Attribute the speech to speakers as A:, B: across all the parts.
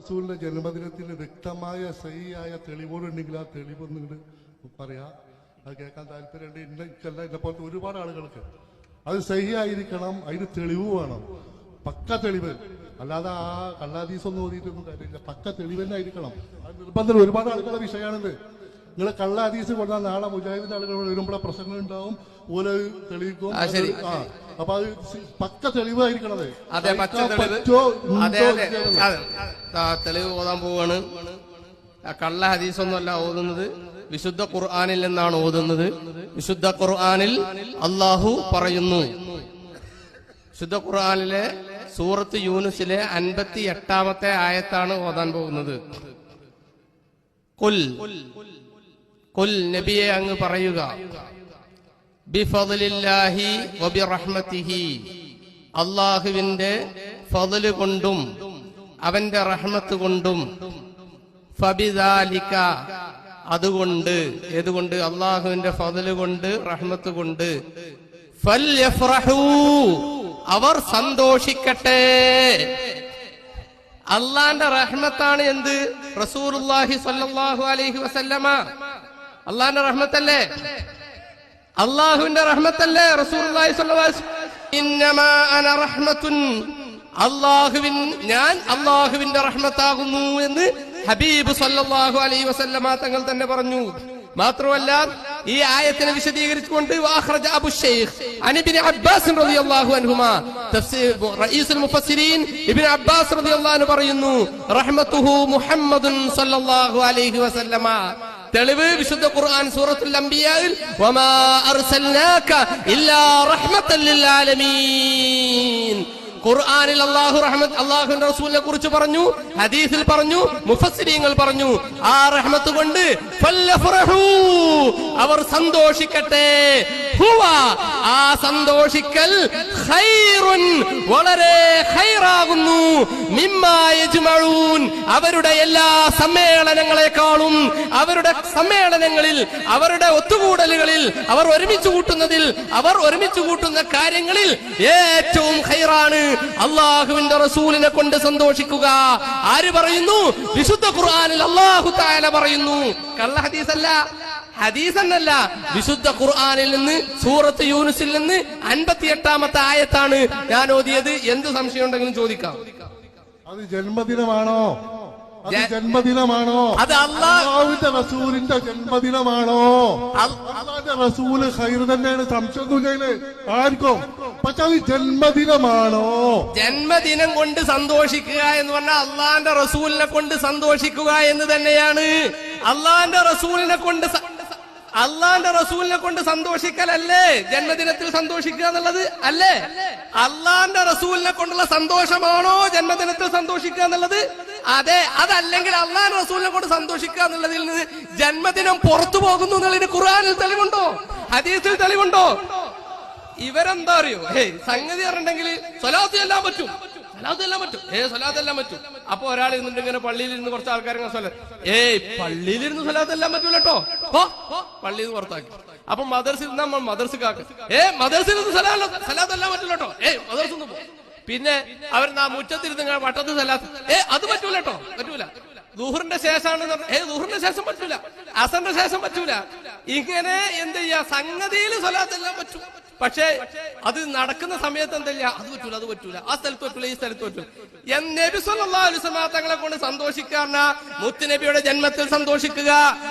A: റസൂലിന്റെ ജന്മദിനത്തിന് വ്യക്തമായ സഹിയായ തെളിവുകളുണ്ടെങ്കിൽ ആ തെളിവൊന്നും പറയാ. അത് കേൾക്കാൻ താല്പര്യമുണ്ട്. ഇന്നല്ല എന്നെ പോലത്തെ ഒരുപാട് ആളുകൾക്ക് അത് സഹിയായിരിക്കണം, അതിന് തെളിവ് വേണം, പക്ക തെളിവ്. അല്ലാതെ ആ കള്ളാദീസൊന്നും ഓതിയിട്ടൊന്നും കാര്യമില്ല, പക്ക തെളിവ് തന്നെ ആയിരിക്കണം. അത് നിർബന്ധം. ഒരുപാട് ആളുകളുടെ വിഷയമാണിത്. നിങ്ങൾ കള്ളാദീസ് കൊണ്ടാൽ നാളെ മുജാഹിദിന്റെ ആളുകൾ വരുമ്പോഴെ പ്രശ്നങ്ങൾ ഉണ്ടാവും, ഓരോ തെളിയിക്കും. അപ്പൊ അത് പക്ക തെളിവായിരിക്കണത്.
B: തെളിവ് ഓതാൻ പോവാണ്. കള്ള ഹദീസൊന്നുമല്ല ഓതുന്നത്, വിശുദ്ധ ഖുർആനിൽ നിന്നാണ് ഓതുന്നത്. വിശുദ്ധ ഖുർആനിൽ അള്ളാഹു പറയുന്നു, വിശുദ്ധ ഖുർആനിലെ സൂറത്ത് യൂനുസിലെ 58-ാമത്തെ ആയത്താണ് ഓതാൻ പോകുന്നത്. ഖുൽ നബിയെ അങ്ങ് പറയുക, ബിഫദ്ലില്ലാഹി വബിറഹ്മതിഹി, അല്ലാഹുവിന്റെ ഫദ്ല് കൊണ്ടും അവന്റെ റഹ്മത്ത് കൊണ്ടും, ഫബിദാലിക, അതുകൊണ്ട്, ഏതുകൊണ്ട്? അല്ലാഹുവിന്റെ ഫദ്ല് കൊണ്ട് റഹ്മത്ത് കൊണ്ട്, ഫൽയഫ്റഹൂ, അവർ സന്തോഷിക്കട്ടെ. അള്ളാന്റെ റഹ്മത്താണ് എന്ത്? റസൂലുള്ളാഹി സ്വല്ലല്ലാഹു അലൈഹി വസല്ലമ. അള്ളാന്റെ റഹ്മത്തല്ലേ? അള്ളാഹുവിന്റെ റഹ്മത്തല്ലേ റസൂലുള്ളാഹി സ്വല്ലല്ലാഹു അലൈഹി വസല്ലം? ഇന്നമാ അന റഹ്മത്തുൻ, ഞാൻ അള്ളാഹുവിന്റെ റഹ്മത്താകുന്നു എന്ന് ഹബീബ് സല്ലല്ലാഹു അലൈഹി വസല്ലമ തങ്ങൾ തന്നെ പറഞ്ഞു. മാത്രമല്ല ഈ ആയത്തിനെ വിശദീകരിച്ചുകൊണ്ട് വഅഖ്റജ അബു ശൈഖ് അൻ ഇബ്നു അബ്ബാസ് റളിയല്ലാഹു അൻഹുമാ, തഫ്സീർ റഈസുൽ മുഫസ്സിരീൻ ഇബ്നു അബ്ബാസ് റളിയല്ലാഹു അൻഹു പറയുന്നു, റഹ്മത്തുഹു മുഹമ്മദുൻ സല്ലല്ലാഹു അലൈഹി വസല്ലമ. തെളിവ് വിശുദ്ധ ഖുർആൻ സൂറത്തുൽ അംബിയായിൽ വമാ അർസൽനാക ഇല്ലാ റഹ്മത്തൽ ലിൽ ആലമീൻ. ഖുർആനിൽ അല്ലാഹുവിന്റെ റസൂലിനെ കുറിച്ച് പറഞ്ഞു, ഹദീസിൽ പറഞ്ഞു, മുഫസ്സിരീങ്ങൾ പറഞ്ഞു. ആ റഹ്മത്ത് കൊണ്ട് ഫൽഫറഹൂ, അവർ സന്തോഷിക്കട്ടെ. ഹുവ, ആ സന്തോഷിക്കൽ ഖൈറുൻ, വളരെ ഖൈറാകുന്നു. മിമ്മാ യജ്മഊൻ, അവരുടെ എല്ലാ സമ്മേളനങ്ങളെക്കാളും, അവരുടെ സമ്മേളനങ്ങളിൽ, അവരുടെ ഒത്തുകൂടലുകളിൽ, അവർ ഒരുമിച്ച് കൂട്ടുന്നതിൽ, അവർ ഒരുമിച്ച് കൂട്ടുന്ന കാര്യങ്ങളിൽ ഏറ്റവും ഖൈറാണ് അള്ളാഹുവിന്റെ റസൂലിനെ കൊണ്ട് സന്തോഷിക്കുക. ആര് പറയുന്നു? വിശുദ്ധ ഖുർആനിൽ അല്ലാഹു തആല പറയുന്നു. കള്ള ഹദീസല്ല, ഹദീസന്നല്ല, വിശുദ്ധ ഖുർആനിൽ നിന്ന് സൂറത്ത് യൂനുസിൽ നിന്ന് 58-ാമത്തെ ആയത്താണ് ഞാൻ ഓതിയത്. എന്ത് സംശയം ഉണ്ടെങ്കിലും ചോദിക്കാം.
A: അത് ജന്മദിനമാണോ? ജന്മദിനമാണോ? അത് അല്ലാഹുവിന്റെ റസൂലിന്റെ ജന്മദിനമാണോ? അല്ലാഹുവിന്റെ റസൂല് ഖൈർ തന്നെയാണ്, സംശയമൊന്നുമില്ല ആർക്കും. പക്ഷെ അത് ജന്മദിനമാണോ?
B: ജന്മദിനം കൊണ്ട് സന്തോഷിക്കുക എന്ന് പറഞ്ഞാൽ അള്ളാന്റെ റസൂലിനെ കൊണ്ട് സന്തോഷിക്കുക എന്ന് തന്നെയാണ്. അള്ളാന്റെ റസൂലിനെ കൊണ്ട് സന്തോഷിക്കലല്ലേ ജന്മദിനത്തിൽ സന്തോഷിക്കുക എന്നുള്ളത്? അല്ലേ? അള്ളാന്റെ റസൂലിനെ കൊണ്ടുള്ള സന്തോഷമാണോ ജന്മദിനത്തിൽ സന്തോഷിക്കുക എന്നുള്ളത്? അതെ. അതല്ലെങ്കിൽ അള്ളാന്റെ റസൂലിനെ കൊണ്ട് സന്തോഷിക്കുക എന്നുള്ളതിൽ നിന്ന് ജന്മദിനം പുറത്തു പോകുന്നു എന്നുള്ളതിന് ഖുർആനിൽ തെളിവുണ്ടോ? ഹദീസിൽ തെളിവുണ്ടോ? ഇവരെന്താ അറിയോ? സംഗതി പറഞ്ഞിട്ടുണ്ടെങ്കിൽ സ്വലാത്ത് എല്ലാം പറ്റും, സ്വലാത്തെല്ലാം പറ്റും. അപ്പൊ ഒരാൾ ഇരുന്നിട്ട് ഇങ്ങനെ പള്ളിയിൽ ഇരുന്ന് കുറച്ച് ആൾക്കാരെ പള്ളിയിലിരുന്ന് സ്വലാത്തെല്ലാം പറ്റൂല കേട്ടോ, പള്ളിയിൽ നിന്ന് പുറത്താക്കി. അപ്പൊ മദർസിൽ നമ്മൾ മദർസിക്കാക്ക് മദർസിൽ നിന്ന് സ്വലാത്തെല്ലാം പറ്റൂല കേട്ടോ, മദർസിൽ നിന്ന് പോകും. പിന്നെ അവർ മുറ്റത്തിരുന്ന് വട്ടത്ത് സ്വലാത്ത് അത് പറ്റൂല കേട്ടോ, പറ്റൂല. ദുഹറിന്റെ ശേഷമാണ്, ദുഹറിന്റെ ശേഷം പറ്റൂല, അസറിന്റെ ശേഷം പറ്റൂല. ഇങ്ങനെ എന്ത് ചെയ്യാ, സംഗതിയിൽ സ്വലാത്തെല്ലാം പറ്റും. പക്ഷേ അത് നടക്കുന്ന സമയത്ത് എന്തല്ല, അത് പറ്റൂല, അത് പറ്റൂല, ആ സ്ഥലത്ത് പറ്റൂല, ഈ സ്ഥലത്ത് പറ്റൂല. നബി സല്ലല്ലാഹു അലൈഹി വസല്ലം തങ്ങളെ കൊണ്ട് സന്തോഷിക്കാറിന മുത്തുനബിയുടെ ജന്മത്തിൽ സന്തോഷിക്കുക,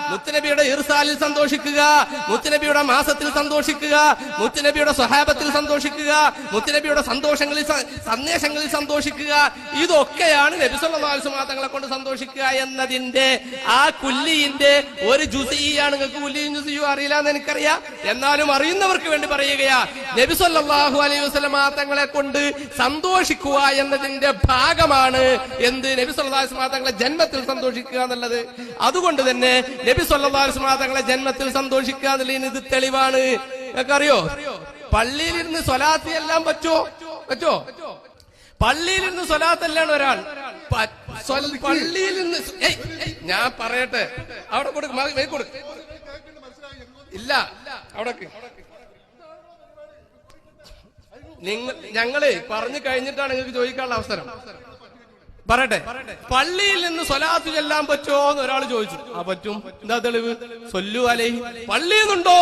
B: മുത്തുനബിയുടെ ഇർസാലിൽ സന്തോഷിക്കുക, മുത്തുനബിയുടെ മാസത്തിൽ സന്തോഷിക്കുക, മുത്തുനബിയുടെ സ്വഹാബത്തിൽ സന്തോഷിക്കുക, മുത്തുനബിയുടെ സന്ദേശങ്ങളിൽ സന്തോഷിക്കുക. ഇതൊക്കെയാണ് നബി സല്ലല്ലാഹു അലൈഹി വസല്ലം തങ്ങളെ കൊണ്ട് സന്തോഷിക്കുക എന്നതിന്റെ ആ കുല്ലിന്റെ ഒരു ജുസിയാണ്. നിങ്ങൾക്ക് കുല്ലിയും ജുസിയും അറിയില്ല എന്ന് എനിക്കറിയാം, എന്നാലും അറിയുന്നവർക്ക് വേണ്ടി പറയുകയാ, നബി സല്ലല്ലാഹു അലൈഹി വസല്ലം തങ്ങളെ കൊണ്ട് സന്തോഷിക്കുക എന്നതിന്റെ ഭാഗമാണ് എന്ത്? നബി സല്ലല്ലാഹു അലൈഹി വസല്ലം തങ്ങളെ ജന്മത്തിൽ സന്തോഷിക്കുക എന്നുള്ളത്. അതുകൊണ്ട് തന്നെ നബി സല്ലല്ലാഹു അലൈഹി വസല്ലം തങ്ങളെ ജന്മത്തിൽ സന്തോഷിക്കുക എന്നുള്ളതിന് ഇത് തെളിവാണ്. നിങ്ങൾക്കറിയോ പള്ളിയിലിരുന്ന് സ്വലാത്ത് എല്ലാം പറ്റുമോ? പള്ളിയിലിരുന്ന് സ്വലാത്തെല്ലാം ഒരാൾ പള്ളിയിൽ നിന്ന് ഞാൻ പറയട്ടെ, അവിടെ കൊടുക്കും ഇല്ല, അവിടെ ഞങ്ങള് പറഞ്ഞു കഴിഞ്ഞിട്ടാണ് നിങ്ങൾക്ക് ചോദിക്കാനുള്ള അവസരം. പറയട്ടെ, പള്ളിയിൽ നിന്ന് സ്വലാത്ത് ചെല്ലാൻ പറ്റുമോ എന്ന് ഒരാൾ ചോദിച്ചു. ആ പറ്റും. എന്താ തെളിവ്? സൊല്ലു അലൈഹി. പള്ളിയിൽ നിന്നുണ്ടോ?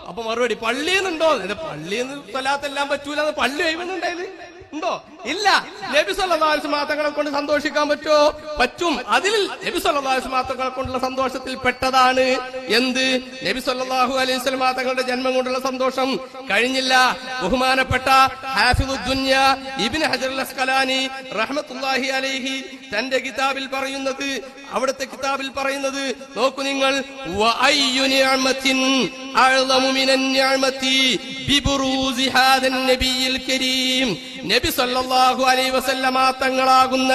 B: അപ്പൊ മറുപടി പള്ളിയിൽ നിന്നുണ്ടോ? പള്ളിയിൽ നിന്ന് സ്വലാത്ത് എല്ലാം പറ്റൂല. പള്ളി ഒഴിവുണ്ടായത് ഉണ്ടോ? ഇല്ല. നബി സല്ലല്ലാഹു അലൈഹി വസല്ലം തങ്ങളെ കൊണ്ട് സന്തോഷിക്കാൻ പറ്റുമോ? പറ്റും. അതിൽ നബി സല്ലല്ലാഹു അലൈഹി വസല്ലം തങ്ങളെ കൊണ്ടുള്ള സന്തോഷത്തിൽ പെട്ടതാണ് എന്ത്? നബി സല്ലല്ലാഹു അലൈഹി വസല്ലം തങ്ങളുടെ ജന്മം കൊണ്ടുള്ള സന്തോഷം കഴിഞ്ഞില്ല. ബഹുമാനപ്പെട്ട ഹാഫിദുദ്ദുനിയ ഇബ്നു ഹജർ അൽ അസ്ഖലാനി റഹ്മത്തുള്ളാഹി അലൈഹി തന്റെ കിതാബിൽ പറയുന്നത്, അവിടുത്തെ കിതാബിൽ പറയുന്നത് നോക്കൂ നിങ്ങൾ, വഅയ്യു നിഅമത്തിൻ അഅ്ളമു മിനൻ നിഅമതി ബിബുറൂസി ഹാദൻ നബിയിൽ കരീം. നബി സല്ലല്ലാഹു അലൈഹി വസല്ലമ തങ്ങളാകുന്ന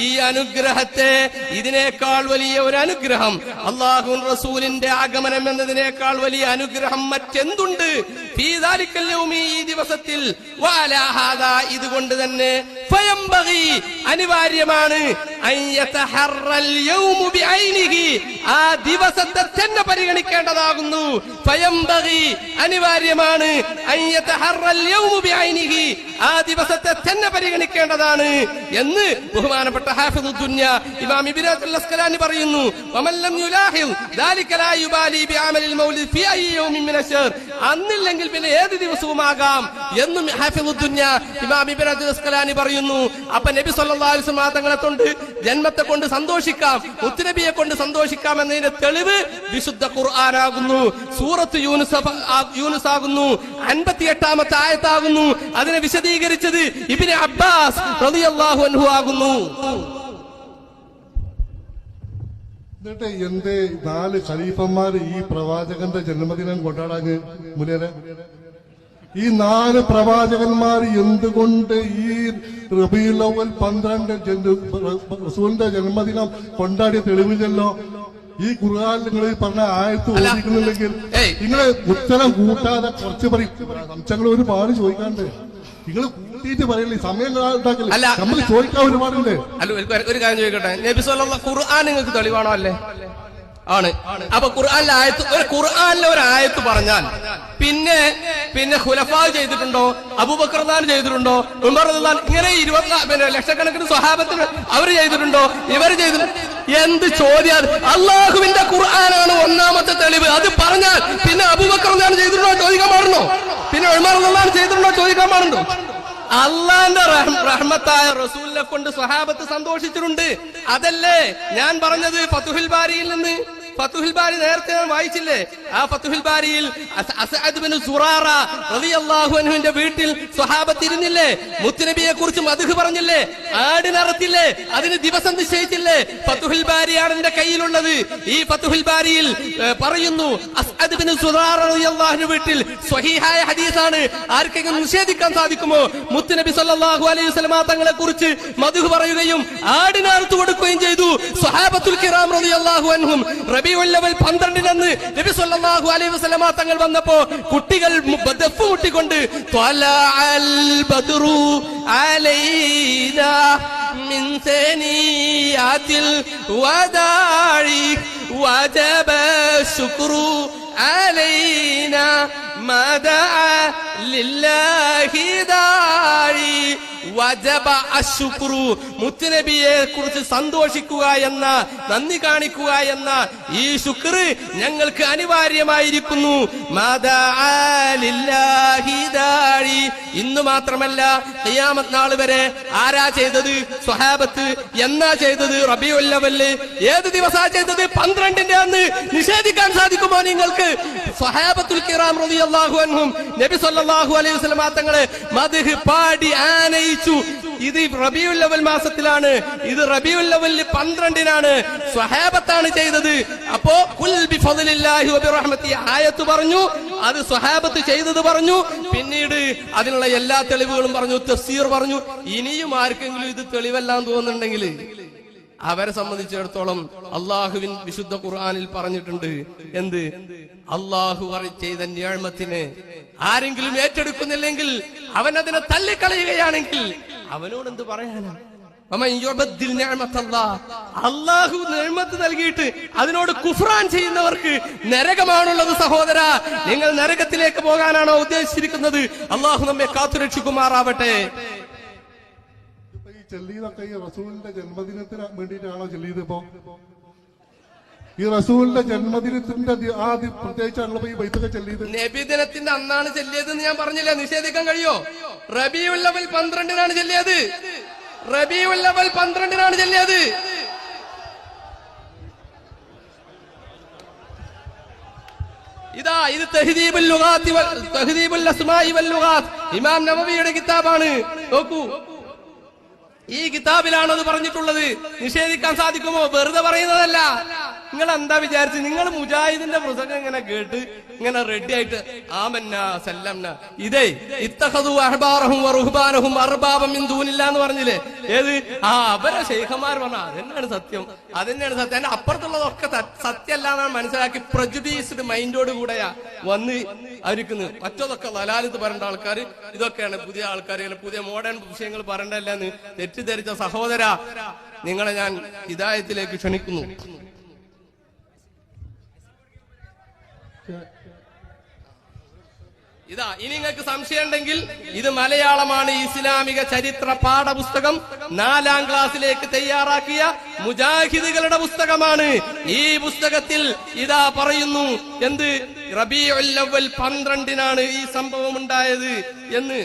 B: ഈ അനുഗ്രഹത്തെ, ഇതിനേക്കാൾ വലിയ ഒരു അനുഗ്രഹം, അല്ലാഹു റസൂലിന്റെ ആഗമനം എന്നതിനേക്കാൾ വലിയ അനുഗ്രഹം മറ്റെന്തുണ്ട്? ഫീ ദാലിക്കൽ യൗമി, ഈ ദിവസത്തിൽ, വഅലാ ഹാദാ, ഇതുകൊണ്ട് തന്നെ, ഫയംബഗി, അനിവാര്യമാണ്, അൻ യതഹറൽ യൗമു ബിഐനിഹി, ആ ദിവസത്തെ തന്നെ പരിഗണിക്കേണ്ടതാകുന്നു. ഫയംബഗി, അനിവാര്യമാണ്, അൻ യതഹറൽ യൗമു ബിഐനിഹി, ആ ദിവസത്തെ തന്നെ പരിഗണിക്കേണ്ടതാണ് എന്ന് ബഹുമാനപ്പെട്ട ഹാഫിദുദ്ദുനിയ ഇമാം ഇബ്നു ഹജർ അൽ അസ്ഖലാനി പറയുന്നു. വമൻ ലം യുലാഹിദ് ദാലിക ലാ യുബാലി ബിഅമലിൽ മൗലിദ് ഫീ അയ്യി യൗമിൻ മിന അശ്ശർ, അന്നില്ലെങ്കിൽ പിന്നെ ഏത് ദിവസവുമാകാം എന്നും ഹാഫിദുദ്ദുനിയ ഇമാം ഇബ്നു ഹജർ അൽ അസ്ഖലാനി പറയുന്നു. അപ്പൊ നബി സല്ലല്ലാഹു അലൈഹി വസല്ലം തങ്ങളെ കൊണ്ട് ജന്മത്തെ കൊണ്ട് സന്തോഷിക്കാം, മുത്തുനബിയെ കൊണ്ട് സന്തോഷിക്കാം എന്നതിന്റെ തെളിവ് വിശുദ്ധ ഖുർആനാകുന്നു. സൂറത്ത് യൂനുസ് ആകുന്നു, 58-ാമത്തെ ആയത്താകുന്നു. അതിനെ വിശദീകരിച്ചത് ഇബ്നു അബ്ബാസ് റളിയല്ലാഹു അൻഹു ആകുന്നു.
A: എന്നിട്ട് എന്റെ 4 ഖലീഫന്മാർ ഈ പ്രവാചകന്റെ ജന്മദിനം കൊണ്ടാടാഞ്ഞ് മുനേരെ? ഈ 4 പ്രവാചകന്മാർ എന്തുകൊണ്ട് ഈ റബീഉൽ അവ്വൽ 12 റസൂലിന്റെ ജന്മദിനം കൊണ്ടാടിയ തെളിവില്ലല്ലോ? ഈ ഖുർആനിൽ നിങ്ങൾ പറഞ്ഞ ആയത്ത് ഓദിക്കുന്നില്ലെങ്കിൽ നിങ്ങള് ഉത്തരം കൂട്ടാതെ കുറച്ച് പറയും. സംശയങ്ങൾ ഒരുപാട് ചോദിക്കാണ്ട് നിങ്ങൾ കൂട്ടിയിട്ട് പറയില്ലേ, സമയം ഉണ്ടാക്കില്ല, നമുക്ക് ചോദിക്കാൻ ഒരുപാടില്ലേ?
B: അല്ല, ഒരു കാര്യം ചോദിക്കട്ടെ, നബി സല്ലല്ലാഹു ഖുർആൻ നിങ്ങൾക്ക് തെളിവാണോ? അല്ലേ? ആണ്. അപ്പൊ ഖുർആനിലെ ഒരു ആയത്ത് പറഞ്ഞാൽ പിന്നെ ഖുലഫാ ചെയ്തിട്ടുണ്ടോ? അബൂബക്കർ റളിയല്ലാഹു ചെയ്തിട്ടുണ്ടോ? ഉമർ റളിയല്ലാഹു, ഇങ്ങനെ 20 ലക്ഷക്കണക്കിന് സ്വഹാബത്തിന് അവര് ചെയ്തിട്ടുണ്ടോ? ഇവര് ചെയ്തിട്ടുണ്ടോ? എന്ത് ചോദ്യം! അള്ളാഹുവിന്റെ ഖുർആനാണ് ഒന്നാമത്തെ തെളിവ്. അത് പറഞ്ഞാൽ പിന്നെ അബൂബക്കർ റളിയല്ലാഹു ചെയ്തിട്ടുണ്ടോ ചോദിക്കാൻ പാടുണ്ടോ? പിന്നെ ഉമർ റളിയല്ലാഹു ചെയ്തിട്ടുണ്ടോ ചോദിക്കാൻ പാടുണ്ടോ? അള്ളാന്റെ റഹ്മത്തായ റസൂലിനെ കൊണ്ട് സ്വഹാബത്ത് സന്തോഷിച്ചിട്ടുണ്ട്. അതല്ലേ ഞാൻ പറഞ്ഞത് ഫതുഹുൽ ബാരിയിൽ നിന്ന്. ഫതുഹുൽ ബാരി നേരത്തെ ഞാൻ വായിച്ചില്ലേ? ആ ഫതുഹുൽ ബാരിയിൽ അസ്അദ് ബിൻ സുറാറ റളിയല്ലാഹു അൻഹുവിന്റെ വീട്ടിൽ സ്വഹാബത്ത് ഇരുന്നില്ലേ? മുത്തുനബിയെ കുറിച്ച് മദ്ഹ് പറഞ്ഞില്ലേ? ആടിനറത്തില്ലേ? അതിന് ദിവസം നിശ്ചയിച്ചില്ലേ? ഫതുഹുൽ ബാരിയാണ് എന്റെ കയ്യിലുള്ളത്. ഈ ഫതുഹുൽ ബാരിയിൽ പറയുന്നു, അസ്അദ് ബിൻ സുറാറ റളിയല്ലാഹു വീട്ടിൽ സ്വഹീഹായ ഹദീസാണ്. ആർക്കെങ്കിലും നിഷേധിക്കാൻ സാധിക്കുമോ? മുത്തുനബി സല്ലല്ലാഹു അലൈഹി വസല്ലം തങ്ങളെ കുറിച്ച് മദ്ഹ് പറയുകയും ആടിനറുത്ത് കൊടുക്കുകയും ചെയ്തു. സ്വഹാബത്തുൽ കിറാം റളിയല്ലാഹു അൻഹും റബീഉൽ അവ്വൽ 12 നബി സല്ലല്ലാഹു അലൈഹി വസല്ലം തങ്ങൾ വന്നപ്പോ കുട്ടികൾ ദഫ് മുട്ടിക്കൊണ്ട് ത്വലഅൽ ബദ്റു അലൈനാ മിൻ സനിയാതിൽ വദാഇ വജബ ശുക്രു അലൈനാ മദഅ ലില്ലാഹി ദാഇ വജബ അശ്ശുക്രു. മുത്തുനബിയെ കുറിച്ച് സന്തോഷിക്കുക എന്ന, നന്ദി കാണിക്കുക എന്ന ഈ ശുക്ർ ഞങ്ങൾക്ക് അനിവാര്യമായിരിക്കുന്നു. ഇന്ന് മാത്രമല്ല, ഖിയാമത്ത് നാൾ വരെ ആരാ ചെയ്തത്? സ്വഹാബത്ത്. എന്നാ ചെയ്തത്? റബീഉൽ അവ്വൽ. ഏത് ദിവസാ ചെയ്തത്? 12 അന്ന്. നിഷേധിക്കാൻ സാധിക്കുമോ നിങ്ങൾക്ക്? സ്വഹാബത്തുൽ കിറാം റളിയല്ലാഹു അൻഹും നബി സല്ലല്ലാഹു അലൈഹി വസല്ലം തങ്ങളെ മദ്ഹ് പാടി ആനയിച്ചു. ഇത് റബീഉൽ അവ്വൽ മാസത്തിലാണ്. ഇത് റബീഉൽ അവ്വൽ 12 സ്വഹാബത്താണ് ചെയ്തത്. അപ്പോ ഖുൽ ബിഫദ്ലില്ലാഹി വബിറഹ്മതി ആയത്ത് പറഞ്ഞു, അത് സ്വഹാബത്ത് ചെയ്തത് പറഞ്ഞു. പിന്നീട് അതിനുള്ള എല്ലാ തെളിവുകളും പറഞ്ഞു, തഫ്സീർ പറഞ്ഞു. ഇനിയും ആർക്കെങ്കിലും ഇത് തെളിവെല്ലാം തോന്നുന്നുണ്ടെങ്കിൽ അവരെ സംബന്ധിച്ചിടത്തോളം അള്ളാഹുവിൻ വിശുദ്ധ ഖുർആനിൽ പറഞ്ഞിട്ടുണ്ട്. എന്ത്? അള്ളാഹു ചെയ്ത നിഅമത്തിനെ ആരെങ്കിലും ഏറ്റെടുക്കുന്നില്ലെങ്കിൽ, അവൻ അതിനെ തള്ളിക്കളയുകയാണെങ്കിൽ അവനോട് എന്ത് പറയാനാ? അള്ളാഹു നിഅമത്ത് നൽകിയിട്ട് അതിനോട് കുഫ്റാൻ ചെയ്യുന്നവർക്ക് നരകമാണുള്ളത്. സഹോദര, നിങ്ങൾ നരകത്തിലേക്ക് പോകാനാണോ ഉദ്ദേശിച്ചിരിക്കുന്നത്? അള്ളാഹു നമ്മെ കാത്തുരക്ഷിക്കുമാറാവട്ടെ.
A: ചെല്ലിയതൊക്കെ ഈ റസൂലിന്റെ ജന്മദിനത്തിന് വേണ്ടിയിട്ടാണോ ചെല്ലിയത്? ഇപ്പോ ഈ റസൂലിന്റെ ജന്മദിനത്തിന്റെ പ്രത്യേകിച്ചാണല്ലോ ഈ ബൈത്തൊക്കെ ചെല്ലിയത്.
B: നബിദിനത്തിന്റെ അന്നാണ് ചെല്ലിയതെന്ന് ഞാൻ പറഞ്ഞില്ല, നിഷേധിക്കാൻ കഴിയോ? റബീഉൽ അവ്വൽ 12-നാണ് ചെല്ലിയത്. റബീഉൽ അവ്വൽ 12-നാണ് ചെല്ലിയത്. ഇതാ ഇത് തഹ്ദീബുൽ ലുഗാത്തി തഹ്ദീബുൽ അസ്മാഇ വൽ ലുഗാത്ത് ഇമാം നവവിയുടെ കിതാബാണ്. നോക്കൂ, ഈ കിതാബിലാണ് അത് പറഞ്ഞിട്ടുള്ളത്. നിഷേധിക്കാൻ സാധിക്കുമോ? വെറുതെ പറയുന്നതല്ല. നിങ്ങൾ എന്താ വിചാരിച്ച്? നിങ്ങൾ മുജാഹിദിന്റെ പ്രസംഗം ഇങ്ങനെ കേട്ട് ഇങ്ങനെ റെഡി ആയിട്ട് ആമന്ന സല്ലംന ഇതേ ഇത്തഖദു അഹ്ബാറഹും വറുഹ്ബാനഹും അർബാബൻ മിൻ ദൂനില്ലാ എന്ന് പറഞ്ഞില്ലേ? ഏത് അവരെ ശൈഖന്മാർ പറഞ്ഞ അതന്നെയാണ് സത്യം, അതന്നെയാണ് സത്യം. അതിന്റെ അപ്പുറത്തുള്ളതൊക്കെ സത്യമല്ല എന്നാണ് മനസ്സിലാക്കി പ്രജുഡീസ്ഡ് മൈൻഡോട് കൂടെയാ വന്ന് അവരിക്കുന്നത്. മറ്റതൊക്കെ ലലാലത്ത് പറയേണ്ട ആൾക്കാർ, ഇതൊക്കെയാണ് പുതിയ ആൾക്കാർ, പുതിയ മോഡേൺ വിഷയങ്ങൾ പറയേണ്ടല്ലെന്ന് തെറ്റിദ്ധരിച്ച സഹോദര, നിങ്ങളെ ഞാൻ ഹിദായത്തിലേക്ക് ക്ഷണിക്കുന്നു. ഇതാ ഇനി നിങ്ങൾക്ക് സംശയം ഉണ്ടെങ്കിൽ ഇത് മലയാളമാണ്. ഇസ്ലാമിക ചരിത്ര പാഠപുസ്തകം 4-ാം ക്ലാസ്സിലേക്ക് തയ്യാറാക്കിയ മുജാഹിദുകളുടെ പുസ്തകമാണ്. ഈ പുസ്തകത്തിൽ ഇതാ പറയുന്നു എന്ത്? റബീഉൽ അവ്വൽ 12-നാണ് ഈ സംഭവം ഉണ്ടായത് എന്ന്.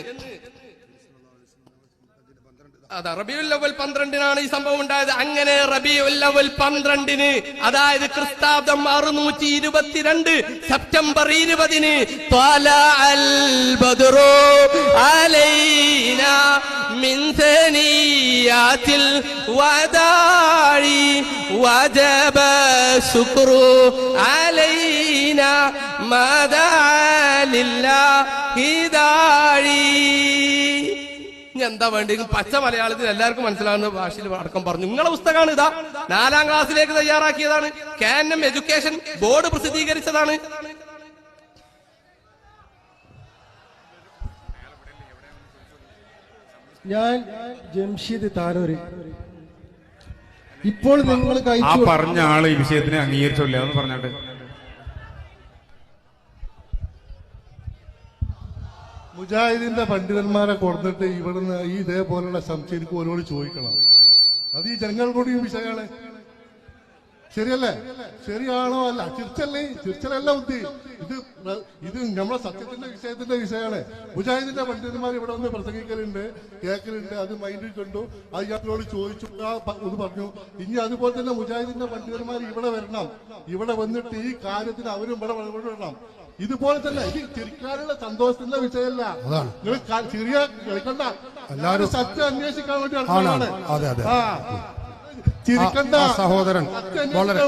B: അതാ റബീഉൽ അവ്വൽ 12-നാണ് ഈ സംഭവം ഉണ്ടായത്. അങ്ങനെ റബീഉൽ അവ്വൽ 12-ന്, അതായത് ക്രിസ്താബ്ദം 622 സെപ്റ്റംബർ 20-ന് ത്വലഅൽ ബദ്റു അലൈനാ മിൻ സനിയാത്തിൽ വദാഇ വജബ ശുക്രു അലൈനാ മദാ ലില്ലാഹി ദാഇ. എന്താ വേണ്ടി? പച്ച മലയാളത്തിൽ എല്ലാവർക്കും മനസ്സിലാകുന്ന ഭാഷയിൽ അടക്കം പറഞ്ഞു. നിങ്ങളെ പുസ്തകമാണ് ഇതാ. 4-ാം ക്ലാസ്സിലേക്ക് തയ്യാറാക്കിയതാണ്. KNM എഡ്യൂക്കേഷൻ ബോർഡ് പ്രസിദ്ധീകരിച്ചതാണ്.
C: ഞാൻ ജംഷീദ് താനൂര്. ഇപ്പോൾ നിങ്ങൾ
D: പറഞ്ഞ ആള് ഈ വിഷയത്തിനെ അംഗീകരിച്ചില്ല എന്ന് പറഞ്ഞിട്ട്
A: മുജാഹിദിന്റെ പണ്ഡിതന്മാരെ കൊടുത്തിട്ട് ഇവിടുന്ന് ഈ ഇതേപോലുള്ള സംശയം എനിക്ക് ഓരോട് ചോദിക്കണം. അത് ഈ ജനങ്ങളോട് ഈ വിഷയമാണ്. ശരിയല്ലേ? ശരിയാണോ? അല്ല, ചിരിച്ചലല്ല ബുദ്ധി. ഇത് നമ്മളെ സത്യത്തിന്റെ വിഷയമാണ്. മുജാഹിദിന്റെ പണ്ഡിതന്മാർ ഇവിടെ വന്ന് പ്രസംഗിക്കലുണ്ട്, കേൾക്കലുണ്ട്. അത് മൈൻഡിൽ കണ്ടു, അത് ഇയാളോട് ചോദിച്ചു എന്ന് പറഞ്ഞു. ഇനി അതുപോലെ തന്നെ മുജാഹിദിന്റെ പണ്ഡിതന്മാർ ഇവിടെ വരണം. ഇവിടെ വന്നിട്ട് ഈ കാര്യത്തിന് അവരും ഇവിടെ വരണം. ഇതുപോലെ തന്നെ ഇത് ചിരിക്കാനുള്ള സന്തോഷത്തിന്റെ വിഷയമല്ല. നിങ്ങൾ ചെറിയ കളിക്കണ്ട. എല്ലാവരും സത്യം അന്വേഷിക്കാൻ വേണ്ടി നടക്കുന്നതാണ്. ചിരിക്കണ്ട.
E: സഹോദരൻ വളരെ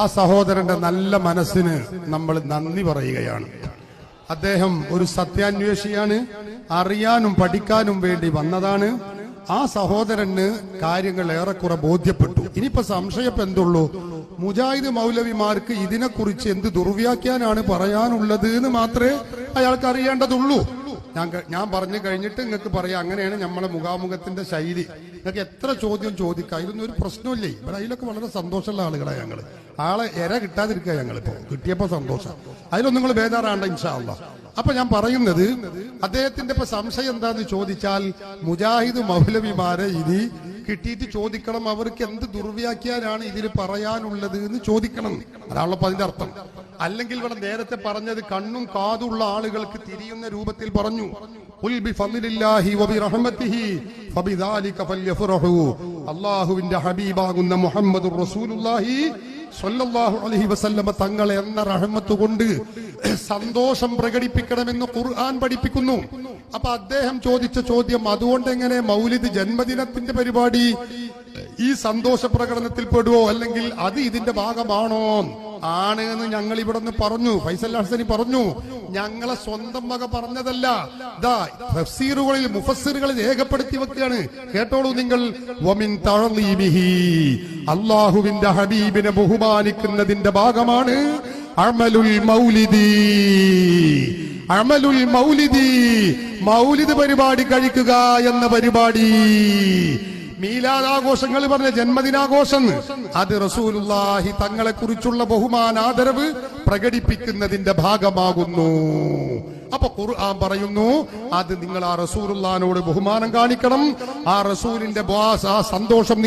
E: ആ സഹോദരന്റെ നല്ല മനസ്സിന് നമ്മൾ നന്ദി പറയുകയാണ്. അദ്ദേഹം ഒരു സത്യാന്വേഷിയാണ്, അറിയാനും പഠിക്കാനും വേണ്ടി വന്നതാണ്. ആ സഹോദരന് കാര്യങ്ങൾ ഏറെക്കുറെ ബോധ്യപ്പെട്ടു. ഇനിയിപ്പോ സംശയം എന്തുള്ളൂ? മുജാഹിദ് മൗലവിമാർക്ക് ഇതിനെക്കുറിച്ച് എന്ത് ദുർവ്യാഖ്യാനാണ് പറയാനുള്ളത് എന്ന് മാത്രമേ അയാൾക്ക് അറിയേണ്ടതുള്ളൂ. ഞാൻ പറഞ്ഞു കഴിഞ്ഞിട്ട് നിങ്ങൾക്ക് പറയാം. അങ്ങനെയാണ് നമ്മളെ മുഖാമുഖത്തിന്റെ ശൈലി. നിങ്ങൾക്ക് എത്ര ചോദ്യം ചോദിക്കാം, ഇതൊന്നും ഒരു പ്രശ്നമില്ലേ. ഇവിടെ അതിലൊക്കെ വളരെ സന്തോഷമുള്ള ആളുകളാണ് ഞങ്ങൾ. ആളെ എര കിട്ടാതിരിക്കുക ഞങ്ങളിപ്പോ, കിട്ടിയപ്പോ സന്തോഷം. അതിലൊന്നും നിങ്ങൾ ബേജാറാണ്ട ഇൻഷാ അല്ലാഹ്. അപ്പൊ ഞാൻ പറയുന്നത്, അദ്ദേഹത്തിന്റെ ഇപ്പൊ സംശയം എന്താന്ന് ചോദിച്ചാൽ, മുജാഹിദ് മൗലവിമാരെ ഇനി കിട്ടിയിട്ട് ചോദിക്കണം, അവർക്ക് എന്ത് ദുർവ്യാഖ്യാനാണ് ഇതിൽ പറയാനുള്ളത് എന്ന് ചോദിക്കണം. അതാണല്ലോ അതിന്റെ അർത്ഥം. അല്ലെങ്കിൽ ഇവിടെ നേരത്തെ പറഞ്ഞത് കണ്ണും കാതുള്ള ആളുകൾക്ക് തിരിയുന്ന രൂപത്തിൽ പറഞ്ഞു. അല്ലാഹുവിന്റെ ഹബീബാകുന്ന മുഹമ്മദുർ റസൂലുള്ളാഹി സ്വല്ലല്ലാഹു അലൈഹി വസല്ലമ തങ്ങൾ എന്ന റഹ്മത്ത് കൊണ്ട് സന്തോഷം പ്രകടിപ്പിക്കണമെന്ന് ഖുർആൻ പഠിപ്പിക്കുന്നു. അപ്പൊ അദ്ദേഹം ചോദിച്ച ചോദ്യം, അതുകൊണ്ട് എങ്ങനെ മൗലിദ് ജന്മദിനത്തിന്റെ പരിപാടി ഈ സന്തോഷ പ്രകടനത്തിൽ പെടുവോ, അല്ലെങ്കിൽ അത് ഇതിന്റെ ഭാഗമാണോ? ആണ് എന്ന് ഞങ്ങൾ ഇവിടെ നിന്ന് പറഞ്ഞു. ഫൈസൽ ഹസനി പറഞ്ഞു, ഞങ്ങളെ സ്വന്തം വക പറഞ്ഞതല്ല. തഫ്സീറുകളിൽ മുഫസ്സിറുകളിൽ രേഖപ്പെടുത്തി വെക്കുകയാണ്. കേട്ടോളൂ നിങ്ങൾ. വമിൻ തഅളീമിഹി, അല്ലാഹുവിന്റെ ഹബീബിനെ ബഹുമാനിക്കുന്നതിന്റെ ഭാഗമാണ് അമലുൽ മൗലിദി. അമലുൽ മൗലിദി, മൗലിദ് പരിപാടി കഴിക്കുക എന്ന പരിപാടി. മീലാദാഘോഷങ്ങൾ പറഞ്ഞ ജന്മദിനാഘോഷം, അത് റസൂലുള്ളാഹി തങ്ങളെ കുറിച്ചുള്ള ബഹുമാനാദരവ് പ്രകടിപ്പിക്കുന്നതിന്റെ ഭാഗമാകുന്നു. അപ്പൊ ഖുർആൻ പറയുന്നു അത് നിങ്ങൾ ആ റസൂലുള്ളാഹിനോട് ബഹുമാനം കാണിക്കണം, ആ റസൂലിന്റെ ആ സന്തോഷം